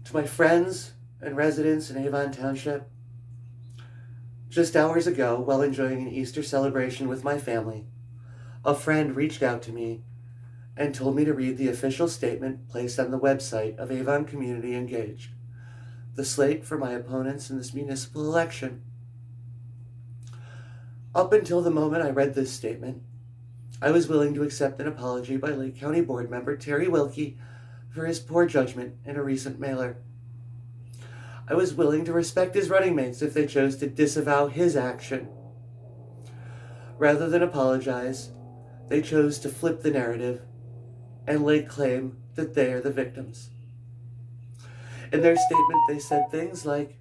To my friends and residents in Avon Township, just hours ago, while enjoying an Easter celebration with my family, a friend reached out to me and told me to read the official statement placed on the website of Avon Community Engaged, the slate for my opponents in this municipal election. Up until the moment I read this statement, I was willing to accept an apology by Lake County Board member Terry Wilkie for his poor judgment in a recent mailer. I was willing to respect his running mates if they chose to disavow his action. Rather than apologize, they chose to flip the narrative and lay claim that they are the victims. In their statement, they said things like,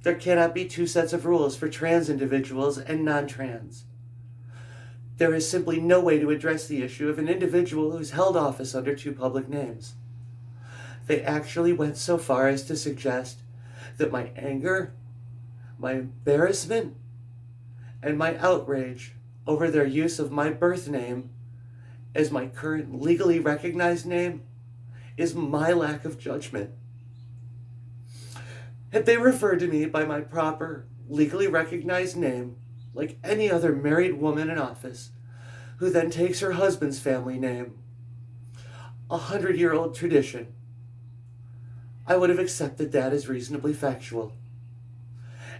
there cannot be two sets of rules for trans individuals and non-trans. There is simply no way to address the issue of an individual who's held office under two public names. They actually went so far as to suggest that my anger, my embarrassment, and my outrage over their use of my birth name as my current legally recognized name is my lack of judgment. Had they referred to me by my proper, legally recognized name, like any other married woman in office, who then takes her husband's family name, a 100-year-old tradition, I would have accepted that as reasonably factual.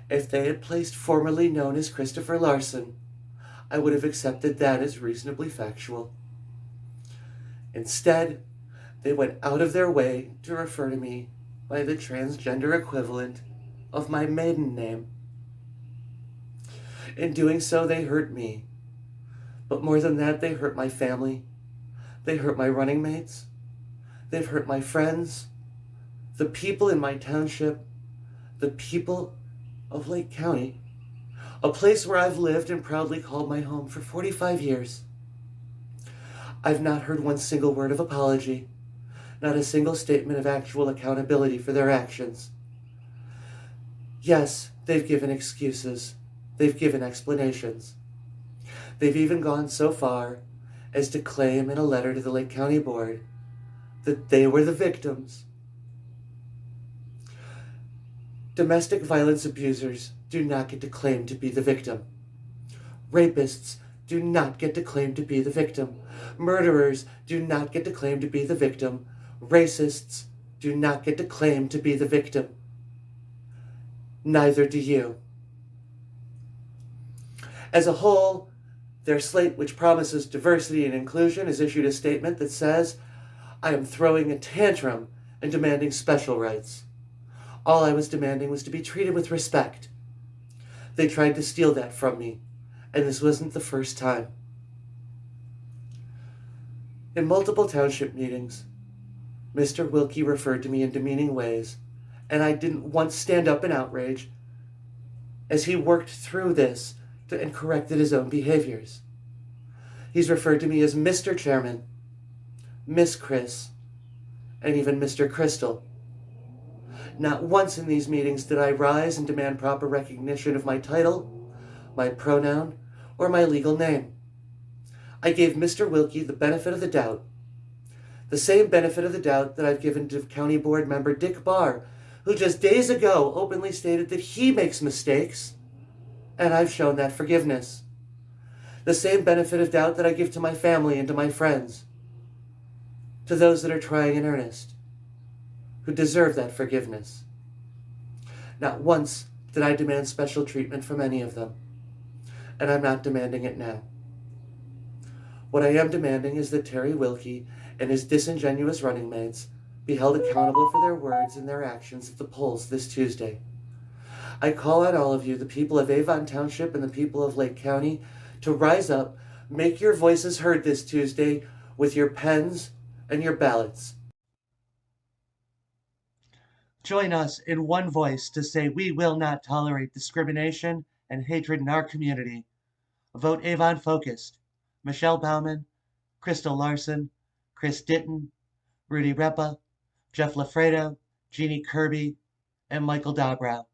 If they had placed formerly known as Kristal Larson, I would have accepted that as reasonably factual. Instead, they went out of their way to refer to me by the transgender equivalent of my maiden name. In doing so, they hurt me. But more than that, they hurt my family. They hurt my running mates. They've hurt my friends, the people in my township, the people of Lake County, a place where I've lived and proudly called my home for 45 years. I've not heard one single word of apology, not a single statement of actual accountability for their actions. Yes, they've given excuses. They've given explanations. They've even gone so far as to claim in a letter to the Lake County Board that they were the victims. Domestic violence abusers do not get to claim to be the victim. Rapists do not get to claim to be the victim. Murderers do not get to claim to be the victim. Racists do not get to claim to be the victim. Neither do you. As a whole, their slate, which promises diversity and inclusion, has issued a statement that says, I am throwing a tantrum and demanding special rights. All I was demanding was to be treated with respect. They tried to steal that from me, and this wasn't the first time. In multiple township meetings, Mr. Wilkie referred to me in demeaning ways, and I didn't once stand up in outrage as he worked through this and corrected his own behaviors. He's referred to me as Mr. Chairman, Miss Chris, and even Mr. Kristal. Not once in these meetings did I rise and demand proper recognition of my title, my pronoun, or my legal name. I gave Mr. Wilkie the benefit of the doubt, the same benefit of the doubt that I've given to County Board member Dick Barr, who just days ago openly stated that he makes mistakes, and I've shown that forgiveness. The same benefit of doubt that I give to my family and to my friends, to those that are trying in earnest, who deserve that forgiveness. Not once did I demand special treatment from any of them, and I'm not demanding it now. What I am demanding is that Terry Wilkie and his disingenuous running mates be held accountable for their words and their actions at the polls this Tuesday. I call on all of you, the people of Avon Township and the people of Lake County, to rise up, make your voices heard this Tuesday with your pens and your ballots. Join us in one voice to say we will not tolerate discrimination and hatred in our community. Vote Avon Focused. Michelle Bauman, Kristal Larson, Chris Ditton, Rudy Repa, Jeff Lafredo, Jeannie Kirby, and Michael Dobrow.